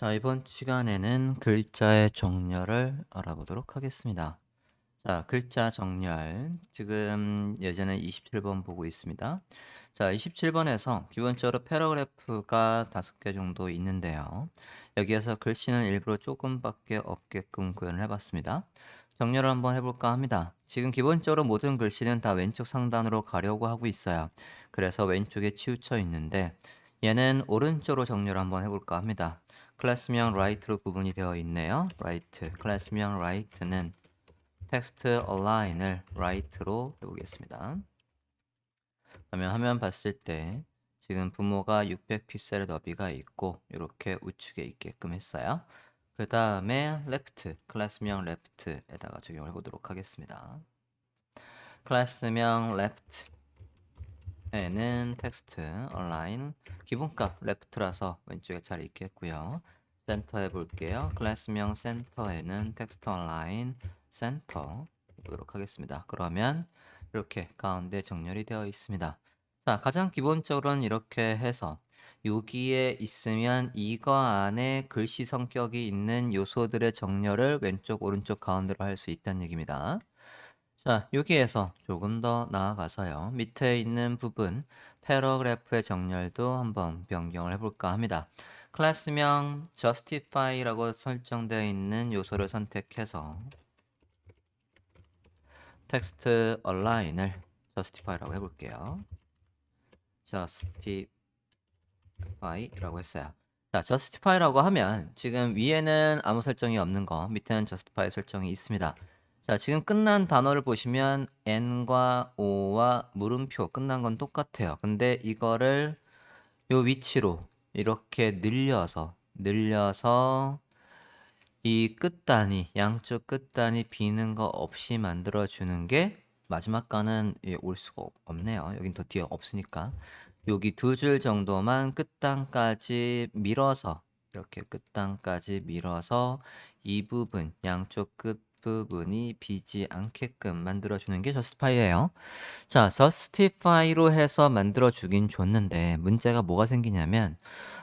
자, 이번 시간에는 글자의 정렬을 알아보도록 하겠습니다. 자, 글자 정렬. 지금 예전에 27번 보고 있습니다. 자, 27번에서 기본적으로 패러그래프가 5개 정도 있는데요. 여기에서 글씨는 일부러 조금밖에 없게끔 구현을 해봤습니다. 정렬을 한번 해볼까 합니다. 지금 기본적으로 모든 글씨는 다 왼쪽 상단으로 가려고 하고 있어요. 그래서 왼쪽에 치우쳐 있는데 얘는 오른쪽으로 정렬을 한번 해볼까 합니다. 클래스명 right로 구분이 되어 있네요. right. 클래스명 right는 텍스트 align을 right로 해보겠습니다. 그러면 화면 봤을 때 지금 부모가 600픽셀의 너비가 있고 이렇게 우측에 있게끔 했어요. 그 다음에 left, 클래스명 left에다가 적용을 해보도록 하겠습니다. 클래스명 left에는 텍스트 align 기본값 left라서 왼쪽에 잘 있겠고요. 센터 해볼게요. 클래스명 센터에는 텍스트 align 센터 해보도록 하겠습니다. 그러면 이렇게 가운데 정렬이 되어 있습니다. 자, 가장 기본적으로는 이렇게 해서 여기에 있으면 이거 안에 글씨 성격이 있는 요소들의 정렬을 왼쪽 오른쪽 가운데로 할 수 있다는 얘기입니다. 자, 여기에서 조금 더 나아가서요. 밑에 있는 부분 패러그래프의 정렬도 한번 변경을 해볼까 합니다. 클래스명 justify라고 설정되어 있는 요소를 선택해서 텍스트 align을 justify라고 해볼게요. justify라고 했어요. 자, justify라고 하면 지금 위에는 아무 설정이 없는 거, 밑에는 justify 설정이 있습니다. 자, 지금 끝난 단어를 보시면 n과 o와 물음표 끝난 건 똑같아요. 근데 이거를 요 위치로 이렇게 늘려서 이 끝단이 양쪽 끝단이 비는 거 없이 만들어 주는 게 마지막 가는 올 수가 없네요. 여긴 더 뒤에 없으니까 여기 두 줄 정도만 끝단까지 밀어서 이렇게 끝단까지 밀어서 이 부분 양쪽 끝 부분이 비지 않게끔 만들어 주는 게 저스티파이예요. 자, 저스티파이로 해서 만들어 주긴 줬는데 문제가 뭐가 생기냐면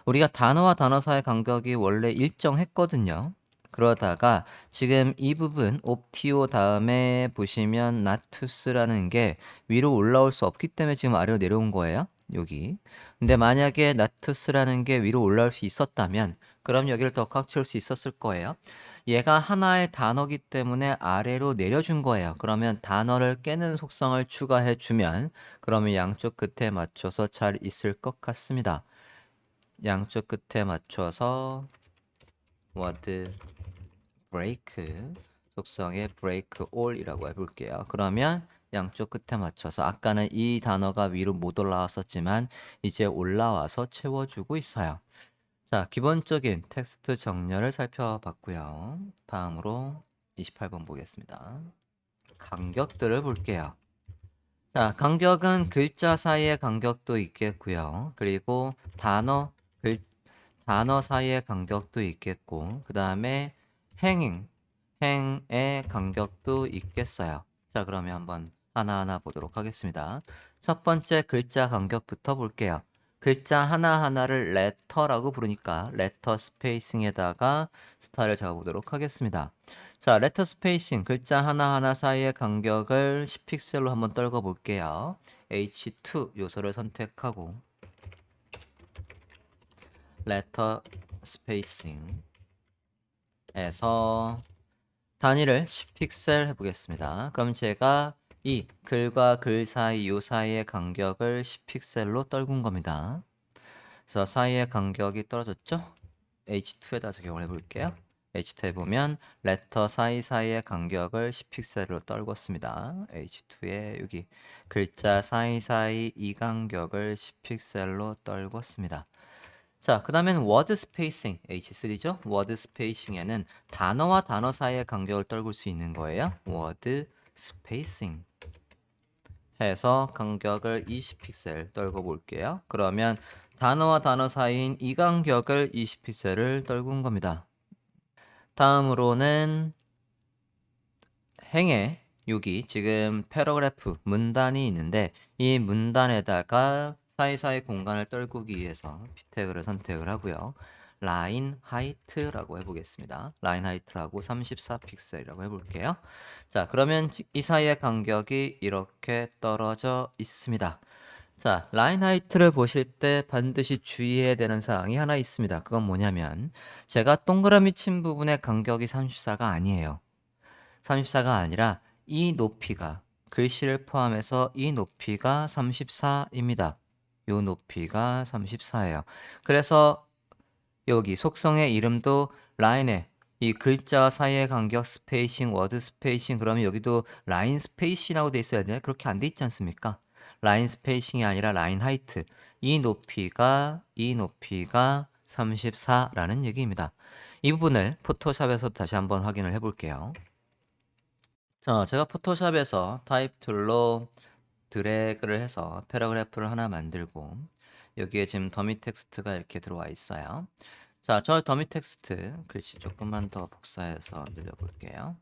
우리가 단어와 단어 사이의 간격이 원래 일정했거든요. 그러다가 지금 이 부분 옵티오 다음에 보시면 나투스라는 게 위로 올라올 수 없기 때문에 지금 아래로 내려온 거예요. 여기. 근데 만약에 나투스라는 게 위로 올라올 수 있었다면 그럼 여기를 더 꽉 채울 수 있었을 거예요. 얘가 하나의 단어기 때문에 아래로 내려준 거예요. 그러면 단어를 깨는 속성을 추가해 주면 그러면 양쪽 끝에 맞춰서 잘 있을 것 같습니다. 양쪽 끝에 맞춰서 word break 속성의 break all이라고 해볼게요. 그러면 양쪽 끝에 맞춰서 아까는 이 단어가 위로 못 올라왔었지만 이제 올라와서 채워주고 있어요. 자, 기본적인 텍스트 정렬을 살펴봤고요. 다음으로 28번 보겠습니다. 간격들을 볼게요. 자, 간격은 글자 사이의 간격도 있겠고요. 그리고 단어 사이의 간격도 있겠고, 그 다음에 행의 간격도 있겠어요. 자, 그러면 한번 하나하나 보도록 하겠습니다. 첫 번째 글자 간격부터 볼게요. 글자 하나하나를 레터라고 부르니까 레터 스페이싱에다가 스타를 잡아보도록 하겠습니다. 자, 레터 스페이싱 글자 하나하나 사이의 간격을 10픽셀로 한번 떨궈 볼게요. H2 요소를 선택하고 레터 스페이싱에서 단위를 10픽셀 해보겠습니다. 그럼 제가 이 글과 글 사이 요 사이의 간격을 10픽셀로 떨군 겁니다. 그래서 사이의 간격이 떨어졌죠? H2에다 적용을 해볼게요. H2에 보면 레터 사이사이의 간격을 10픽셀로 떨궜습니다. H2에 여기 글자 사이사이 이 간격을 10픽셀로 떨궜습니다. 자, 그 다음엔 word spacing, H3죠? word spacing에는 단어와 단어 사이의 간격을 떨굴 수 있는 거예요. word spacing 해서 간격을 20픽셀 떨궈 볼게요. 그러면 단어와 단어 사이인 이 간격을 20픽셀을 떨군 겁니다. 다음으로는 행에 여기 지금 패러그래프 문단이 있는데 이 문단에다가 사이사이 공간을 떨구기 위해서 p 태그를 선택을 하고요. 라인 하이트라고 해보겠습니다. 라인 하이트라고 34픽셀이라고 해볼게요. 자, 그러면 이 사이의 간격이 이렇게 떨어져 있습니다. 자, 라인 하이트를 보실 때 반드시 주의해야 되는 사항이 하나 있습니다. 그건 뭐냐면 제가 동그라미 친 부분의 간격이 34가 아니에요. 34가 아니라 이 높이가 글씨를 포함해서 이 높이가 34입니다. 이 높이가 34예요. 그래서 여기 속성의 이름도 라인에 이 글자 사이의 간격 스페이싱, 워드 스페이싱 그러면 여기도 라인 스페이싱이라고 돼 있어야 되나요? 그렇게 안 돼 있지 않습니까? 라인 스페이싱이 아니라 라인 하이트. 이 높이가 34라는 얘기입니다. 이 부분을 포토샵에서 다시 한번 확인을 해 볼게요. 자, 제가 포토샵에서 타입 툴로 드래그를 해서 패러그래프를 하나 만들고 여기에 지금 더미 텍스트가 이렇게 들어와 있어요. 자, 저 더미 텍스트 글씨 조금만 더 복사해서 늘려볼게요.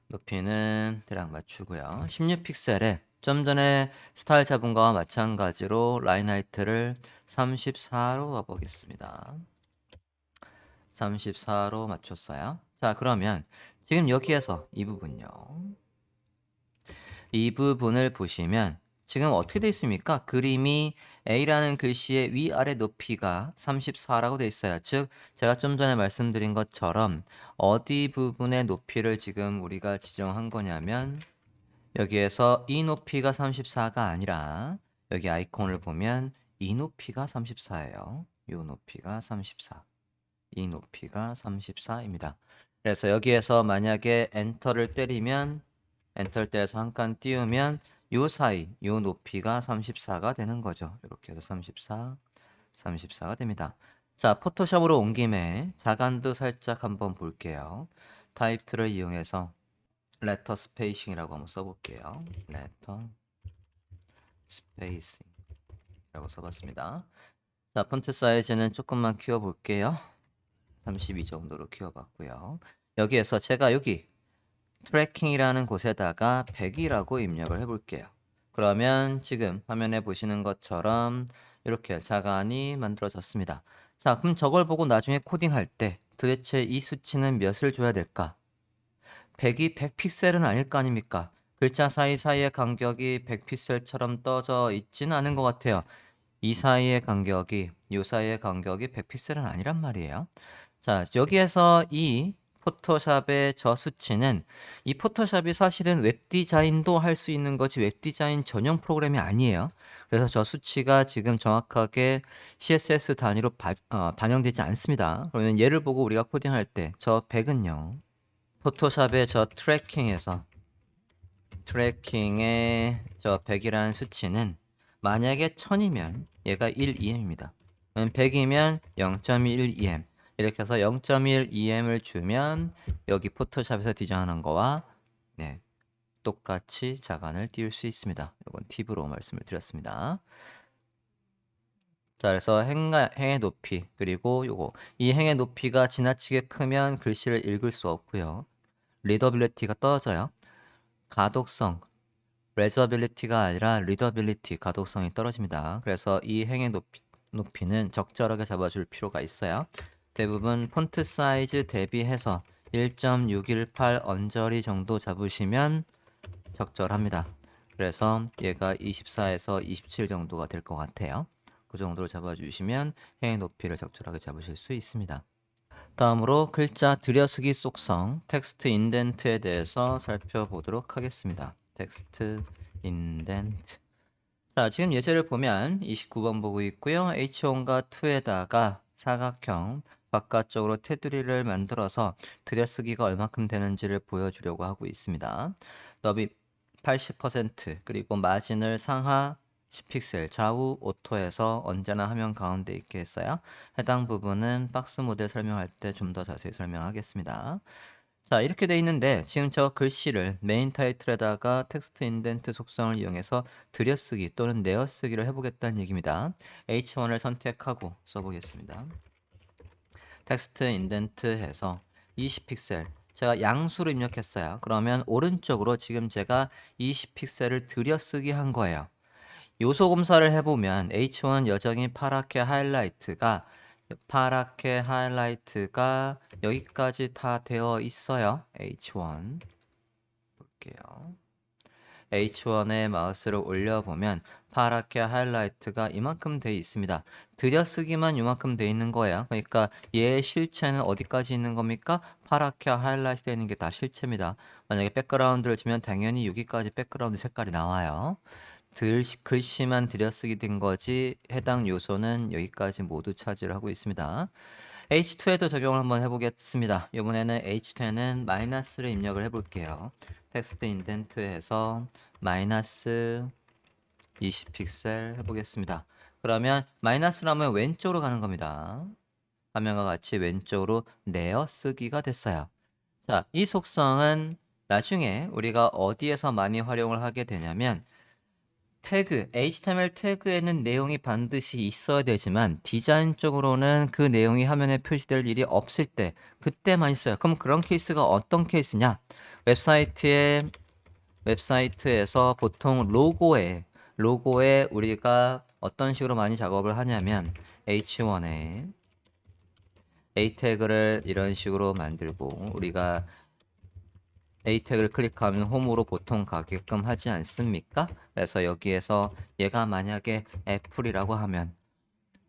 높이는 대략 맞추고요. 16픽셀에 좀 전에 스타일 잡은 거와 마찬가지로 라인 하이트를 34로 가보겠습니다. 34로 맞췄어요. 자, 그러면 지금 여기에서 이 부분요. 이 부분을 보시면 지금 어떻게 되어 있습니까? 그림이 A라는 글씨의 위아래 높이가 34라고 되어 있어요. 즉 제가 좀 전에 말씀드린 것처럼 어디 부분의 높이를 지금 우리가 지정한 거냐면 여기에서 이 높이가 34가 아니라 여기 아이콘을 보면 이 높이가 34예요. 이 높이가 34. 이 높이가 34입니다. 그래서 여기에서 만약에 엔터를 때리면 엔터를 때려서 한 칸 띄우면 요 사이 요 높이가 34가 되는 거죠. 이렇게 해서 34가 됩니다. 자, 포토샵으로 온 김에 자간도 살짝 한번 볼게요. 타입 툴을 이용해서 레터 스페이싱이라고 한번 써볼게요. 레터 스페이싱이라고 써봤습니다. 자, 폰트 사이즈는 조금만 키워볼게요. 32 정도로 키워봤고요. 여기에서 제가 여기 트래킹이라는 곳에다가 100이라고 입력을 해볼게요. 그러면 지금 화면에 보시는 것처럼 이렇게 자간이 만들어졌습니다. 자, 그럼 저걸 보고 나중에 코딩할 때 도대체 이 수치는 몇을 줘야 될까? 100이 100픽셀은 아닐 거 아닙니까? 글자 사이사이의 간격이 100픽셀처럼 떠져 있지는 않은 것 같아요. 이 사이의 간격이, 이 사이의 간격이 100픽셀은 아니란 말이에요. 자, 여기에서 이 포토샵의 저 수치는 이 포토샵이 사실은 웹 디자인도 할 수 있는 것이 웹 디자인 전용 프로그램이 아니에요. 그래서 저 수치가 지금 정확하게 CSS 단위로 반영되지 않습니다. 그러면 얘를 보고 우리가 코딩할 때 저 100은요. 포토샵의 저 트래킹의 저 100이라는 수치는 만약에 1000이면 얘가 1EM입니다. 100이면 0.1EM. 이렇게 해서 0.1EM을 주면 여기 포토샵에서 디자인한 거와 네, 똑같이 자간을 띄울 수 있습니다. 이건 팁으로 말씀을 드렸습니다. 자, 그래서 행의 높이 그리고 요거 이 행의 높이가 지나치게 크면 글씨를 읽을 수 없고요. 리더빌리티가 떨어져요. 가독성, 레저빌리티가 아니라 리더빌리티, 가독성이 떨어집니다. 그래서 이 행의 높이는 적절하게 잡아줄 필요가 있어요. 대부분 폰트 사이즈 대비해서 1.618 언저리 정도 잡으시면 적절합니다. 그래서 얘가 24에서 27 정도가 될 것 같아요. 그 정도로 잡아주시면 행의 높이를 적절하게 잡으실 수 있습니다. 다음으로 글자 들여쓰기 속성, 텍스트 인덴트에 대해서 살펴보도록 하겠습니다. 텍스트 인덴트. 자, 지금 예제를 보면 29번 보고 있고요. H1과 2에다가 사각형 바깥쪽으로 테두리를 만들어서 들여쓰기가 얼마큼 되는지를 보여주려고 하고 있습니다. 너비 80% 그리고 마진을 상하 10픽셀 좌우 오토에서 언제나 화면 가운데 있게 했어요. 해당 부분은 박스 모델 설명할 때 좀 더 자세히 설명하겠습니다. 자, 이렇게 돼 있는데 지금 저 글씨를 메인 타이틀에다가 텍스트 인덴트 속성을 이용해서 들여쓰기 또는 내어쓰기를 해보겠다는 얘기입니다. H1을 선택하고 써보겠습니다. 텍스트 인덴트 해서 20픽셀 제가 양수로 입력했어요. 그러면 오른쪽으로 지금 제가 20픽셀을 들여쓰기 한 거예요. 요소 검사를 해보면 H1 여전히 파랗게 하이라이트가 파랗게 하이라이트가 여기까지 다 되어 있어요. H1 볼게요. H1에 마우스를 올려보면 파랗게 하이라이트가 이만큼 되어 있습니다. 들여쓰기만 이만큼 되어 있는 거예요. 그러니까 얘의 실체는 어디까지 있는 겁니까? 파랗게 하이라이트 되어 있는 게 다 실체입니다. 만약에 백그라운드를 주면 당연히 여기까지 백그라운드 색깔이 나와요. 글씨만 들여쓰기 된 거지 해당 요소는 여기까지 모두 차지를 하고 있습니다. H2에도 적용을 한번 해보겠습니다. 이번에는 H2에는 마이너스를 입력을 해볼게요. 텍스트 인덴트에서 마이너스 20픽셀 해보겠습니다. 그러면 마이너스라면 왼쪽으로 가는 겁니다. 화면과 같이 왼쪽으로 내어쓰기가 됐어요. 자, 이 속성은 나중에 우리가 어디에서 많이 활용을 하게 되냐면 태그, HTML 태그에는 내용이 반드시 있어야 되지만 디자인 쪽으로는 그 내용이 화면에 표시될 일이 없을 때 그때만 있어요. 그럼 그런 케이스가 어떤 케이스냐? 웹사이트에서 보통 로고에 우리가 어떤 식으로 많이 작업을 하냐면 H1에 A 태그를 이런 식으로 만들고 우리가 A 태그를 클릭하면 홈으로 보통 가게끔 하지 않습니까? 그래서 여기에서 얘가 만약에 애플이라고 하면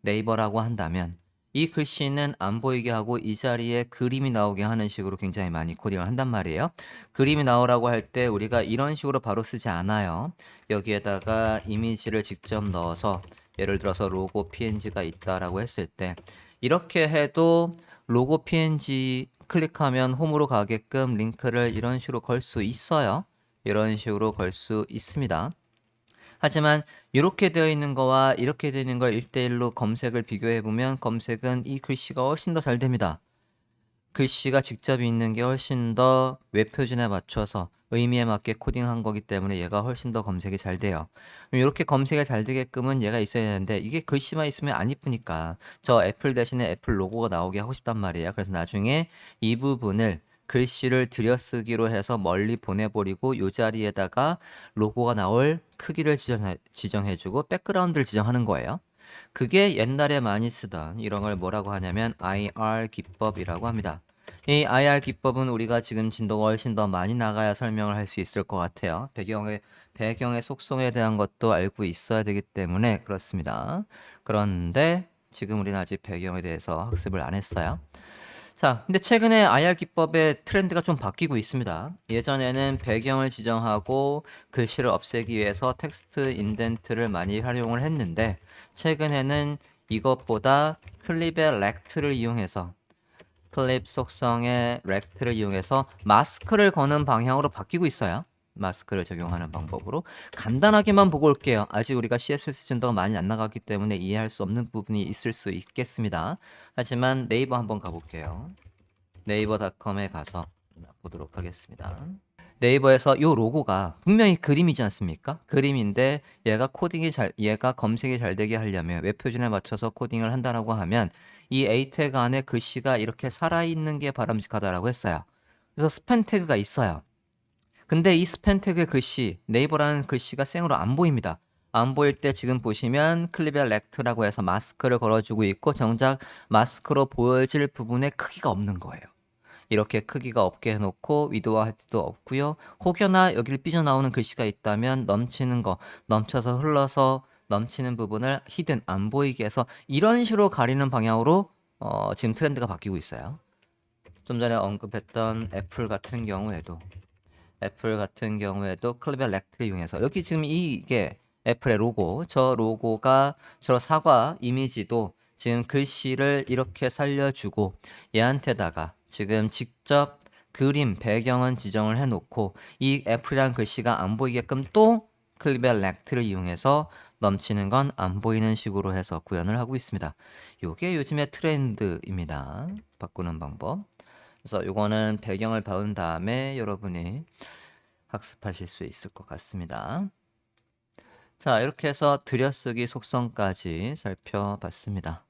네이버라고 한다면 이 글씨는 안 보이게 하고 이 자리에 그림이 나오게 하는 식으로 굉장히 많이 코딩을 한단 말이에요. 그림이 나오라고 할 때 우리가 이런 식으로 바로 쓰지 않아요. 여기에다가 이미지를 직접 넣어서 예를 들어서 로고 PNG가 있다라고 했을 때 이렇게 해도 로고 PNG 클릭하면 홈으로 가게끔 링크를 이런 식으로 걸 수 있어요. 이런 식으로 걸 수 있습니다. 하지만 이렇게 되어 있는 거와 이렇게 되어 있는 걸 1대1로 검색을 비교해 보면 검색은 이 글씨가 훨씬 더 잘 됩니다. 글씨가 직접 있는 게 훨씬 더 웹표준에 맞춰서 의미에 맞게 코딩한 거기 때문에 얘가 훨씬 더 검색이 잘 돼요. 이렇게 검색이 잘 되게끔은 얘가 있어야 되는데 이게 글씨만 있으면 안 이쁘니까 저 애플 대신에 애플 로고가 나오게 하고 싶단 말이에요. 그래서 나중에 이 부분을 글씨를 들여쓰기로 해서 멀리 보내버리고 이 자리에다가 로고가 나올 크기를 지정해주고 백그라운드를 지정하는 거예요. 그게 옛날에 많이 쓰던 이런 걸 뭐라고 하냐면 IR 기법이라고 합니다. 이 IR 기법은 우리가 지금 진도가 훨씬 더 많이 나가야 설명을 할 수 있을 것 같아요. 배경의 속성에 대한 것도 알고 있어야 되기 때문에 그렇습니다. 그런데 지금 우리는 아직 배경에 대해서 학습을 안 했어요. 자, 근데 최근에 IR 기법의 트렌드가 좀 바뀌고 있습니다. 예전에는 배경을 지정하고 글씨를 없애기 위해서 텍스트 인덴트를 많이 활용을 했는데 최근에는 이것보다 클립의 렉트를 이용해서 클립 속성의 렉트를 이용해서 마스크를 거는 방향으로 바뀌고 있어요. 마스크를 적용하는 방법으로 간단하게만 보고 올게요. 아직 우리가 CSS 진도가 많이 안 나갔기 때문에 이해할 수 없는 부분이 있을 수 있겠습니다. 하지만 네이버 한번 가볼게요. 네이버닷컴에 가서 보도록 하겠습니다. 네이버에서 이 로고가 분명히 그림이지 않습니까? 그림인데 얘가 검색이 잘 되게 하려면 웹표준에 맞춰서 코딩을 한다라고 하면 이 A 태그 안에 글씨가 이렇게 살아있는 게 바람직하다라고 했어요. 그래서 스팬 태그가 있어요. 근데 이 스팬 태그의 글씨, 네이버라는 글씨가 생으로 안 보입니다. 안 보일 때 지금 보시면 클립의 렉트라고 해서 마스크를 걸어주고 있고 정작 마스크로 보여질 부분에 크기가 없는 거예요. 이렇게 크기가 없게 해놓고 위도와 하이트도 없고요. 혹여나 여기를 삐져나오는 글씨가 있다면 넘쳐서 흘러서 넘치는 부분을 히든 안 보이게 해서 이런 식으로 가리는 방향으로 지금 트렌드가 바뀌고 있어요. 좀 전에 언급했던 애플 같은 경우에도 클립의 렉트를 이용해서 여기 지금 이게 애플의 로고, 저 로고가 저 사과 이미지도 지금 글씨를 이렇게 살려주고 얘한테다가 지금 직접 그림 배경은 지정을 해놓고 이 애플이란 글씨가 안 보이게끔 또 클립의 렉트를 이용해서 넘치는 건 안 보이는 식으로 해서 구현을 하고 있습니다. 요게 요즘의 트렌드입니다. 바꾸는 방법. 그래서 요거는 배경을 바운 다음에 여러분이 학습하실 수 있을 것 같습니다. 자, 이렇게 해서 들여쓰기 속성까지 살펴봤습니다.